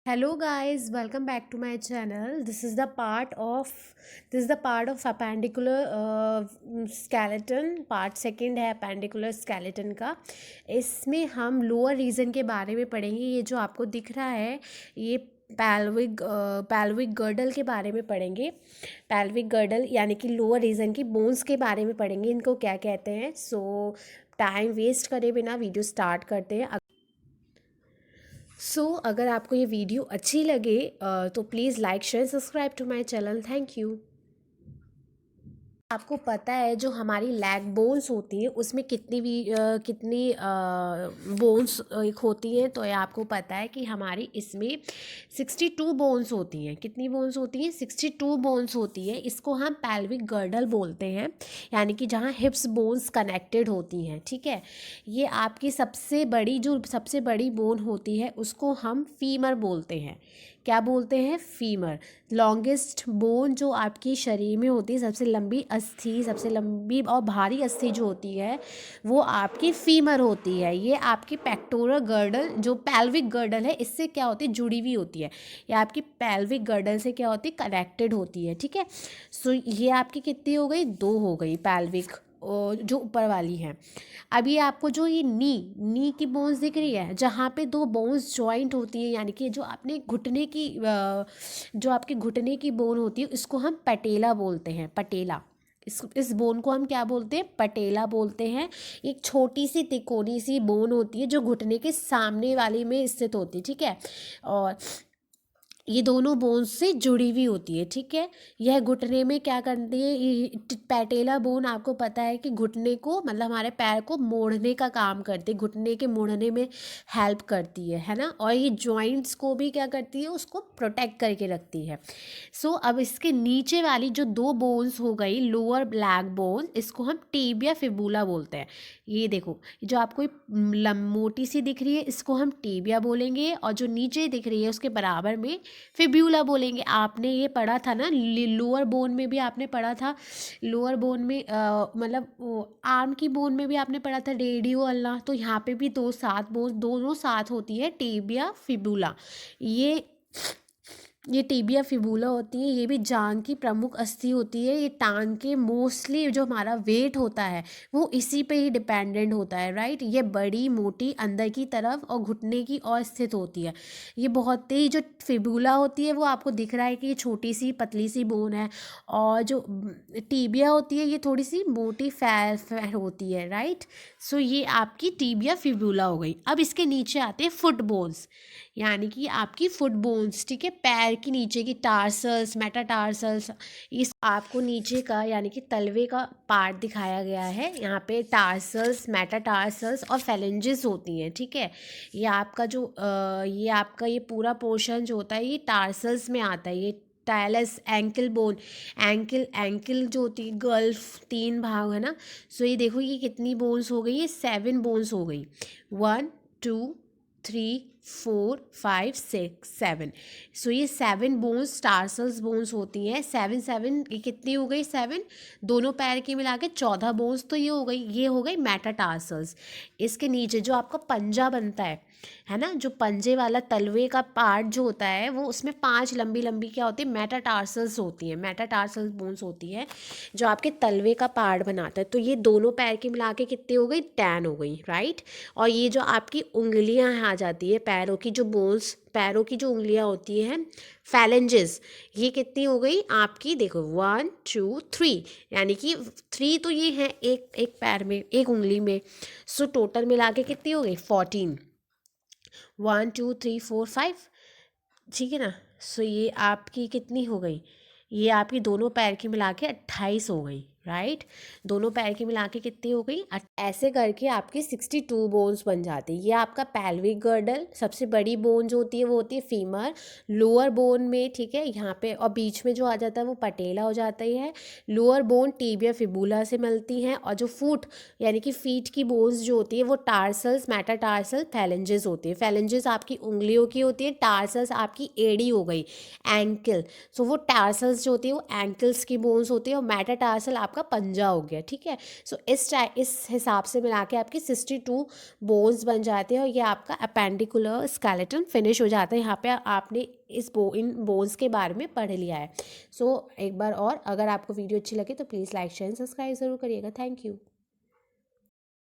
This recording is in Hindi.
Hello guys, welcome back to my channel. This is the part of appendicular skeleton. Part second है appendicular skeleton का. इसमें हम लोअर रीजन के बारे में पढ़ेंगे. ये जो आपको दिख रहा है ये पैल्विक गर्डल के बारे में पढ़ेंगे. पैल्विक गर्डल यानी कि लोअर रीजन की बोन्स के बारे में पढ़ेंगे. इनको क्या कहते हैं. सो टाइम वेस्ट करे बिना वीडियो स्टार्ट करते हैं. अगर आपको ये वीडियो अच्छी लगे तो please like share subscribe to my channel. Thank you. आपको पता है जो हमारी लैग बोन्स होती हैं उसमें कितनी बोन्स होती हैं. तो ये आपको पता है कि हमारी इसमें 62 बोन्स होती हैं. कितनी बोन्स होती हैं. 62 बोन्स होती है. इसको हम पैल्विक गर्डल बोलते हैं, यानी कि जहाँ हिप्स बोन्स कनेक्टेड होती हैं. ठीक है. ये आपकी सबसे बड़ी बोन होती है उसको हम फीमर बोलते हैं. क्या बोलते हैं. फीमर. लॉन्गेस्ट बोन जो आपकी शरीर में होती है, सबसे लंबी और भारी अस्थि जो होती है वो आपकी फीमर होती है. ये आपकी पेक्टोरल गर्डल जो पैल्विक गर्डल है इससे क्या होती है, जुड़ी हुई होती है. ये आपकी पैल्विक गर्डल से क्या होती है, कनेक्टेड होती है. ठीक है. सो ये आपकी कितनी हो गई, 2 हो गई पैल्विक जो ऊपर वाली है. अब ये आपको जो ये नी की बोन्स दिख रही है, जहाँ पे 2 बोन्स जॉइंट होती हैं, यानी कि जो आपने जो आपके घुटने की बोन होती है इसको हम पटेला बोलते हैं. पटेला. इस बोन को हम क्या बोलते हैं, पटेला बोलते हैं. एक छोटी सी तिकोनी सी बोन होती है जो घुटने के सामने वाली में स्थित होती है. ठीक है. और ये दोनों बोन्स से जुड़ी हुई होती है. ठीक है. यह घुटने में क्या करती है, ये पैटेला बोन आपको पता है कि घुटने को मतलब हमारे पैर को मोड़ने का काम करती है, घुटने के मोड़ने में हेल्प करती है ना. और ये जॉइंट्स को भी क्या करती है, उसको प्रोटेक्ट करके रखती है. अब इसके नीचे वाली जो 2 बोन्स हो गई लोअर लैग बोन, इसको हम टिबिया फिबुला बोलते हैं. ये देखो जो आपको मोटी सी दिख रही है इसको हम टिबिया बोलेंगे, और जो नीचे दिख रही है उसके बराबर में फिब्यूला बोलेंगे. आपने ये पढ़ा था ना, लोअर बोन में भी आपने पढ़ा था. लोअर बोन में मतलब आर्म की बोन में भी आपने पढ़ा था रेडियो अल्ला. तो यहाँ पे भी दोनों साथ होती है टिबिया फिबुला. ये टिबिया फिबुला होती है. ये भी जांग की प्रमुख अस्थि होती है. ये टांग के मोस्टली जो हमारा वेट होता है वो इसी पे ही डिपेंडेंट होता है. राइट. ये बड़ी मोटी अंदर की तरफ और घुटने की ओर स्थित होती है. ये बहुत ही जो फिबुला होती है वो आपको दिख रहा है कि ये छोटी सी पतली सी बोन है, और जो टिबिया होती है ये थोड़ी सी मोटी फैर होती है. राइट. ये आपकी टिबिया फिबुला हो गई. अब इसके नीचे आते हैं फुट बोन्स, यानी कि आपकी फुट बोन्स. ठीक है. पैर की नीचे की टार्सल्स, मेटाटार्सल्स. इस आपको नीचे का यानी कि तलवे का पार्ट दिखाया गया है. यहाँ पे टार्सल्स, मेटाटार्सल्स और फेलेंजेस होती हैं. ठीक है. ये आपका ये पूरा पोर्शन जो होता है ये टार्सल्स में आता है. ये टायलस एंकल बोन, एंकल जो होती है, गल्फ 3 भाग है ना. ये देखो ये कितनी बोन्स हो गई, ये 7 बोन्स हो गई. 1 2 3 4 5 6 7. ये 7 बोन्स टार्सल्स बोन्स होती हैं. 7 ये कितनी हो गई, 7 दोनों पैर की मिला के 14 बोन्स. तो ये हो गई मेटाटार्सल्स. इसके नीचे जो आपका पंजा बनता है ना, जो पंजे वाला तलवे का पार्ट जो होता है वो उसमें 5 लंबी लंबी क्या होती है, मेटाटार्सल्स होती हैं. मेटाटार्सल्स बोन्स होती है जो आपके तलवे का पार्ट बनाता है. तो ये दोनों पैर की मिला के कितनी हो गई, 10 हो गई. राइट. और ये जो आपकी उंगलियां आ जाती है, पैरों की जो बोन्स, पैरों की जो उंगलियां होती हैं, फैलेंजेस, ये कितनी हो गई आपकी, देखो 1 2 3, यानी कि 3 तो ये है एक पैर में, एक उंगली में. टोटल मिला के कितनी हो गई, 14. 1 2 3 4 5. ठीक है ना. ये आपकी कितनी हो गई, ये आपकी दोनों पैर की मिला के 28 हो गई. राइट. दोनों पैर की मिला के कितनी हो गई, ऐसे करके आपकी 62 बोन्स बन जाती है. ये आपका पैल्विक गर्डल. सबसे बड़ी बोन जो होती है वो होती है फीमर, लोअर बोन में. ठीक है. यहाँ पे और बीच में जो आ जाता है वो पटेला हो जाता है. लोअर बोन टिबिया फिबुला से मिलती हैं, और जो फुट यानी कि फीट की बोन्स जो होती है वो टार्सल्स, मेटाटार्सल, फैलेंजेस होती है. फैलेंजेस आपकी उंगलियों की होती है, टार्सल्स आपकी एड़ी हो गई, एंकल. वो टार्सल्स जो होती है वो एंकल्स की बोन्स होती है, और मेटाटार्सल आपका आपका पंजा हो गया, ठीक है। सो इस हिसाब से मिला के आपकी 62 बोन्स बन जाते हैं और ये आपका अपेंडिकुलर स्केलेटन फिनिश हो जाता है। यहाँ पे आपने इन बोन्स के बारे में पढ़ लिया है। सो एक बार और, अगर आपको वीडियो अच्छी लगे तो please like share and subscribe ज़रूर करिएगा। Thank you.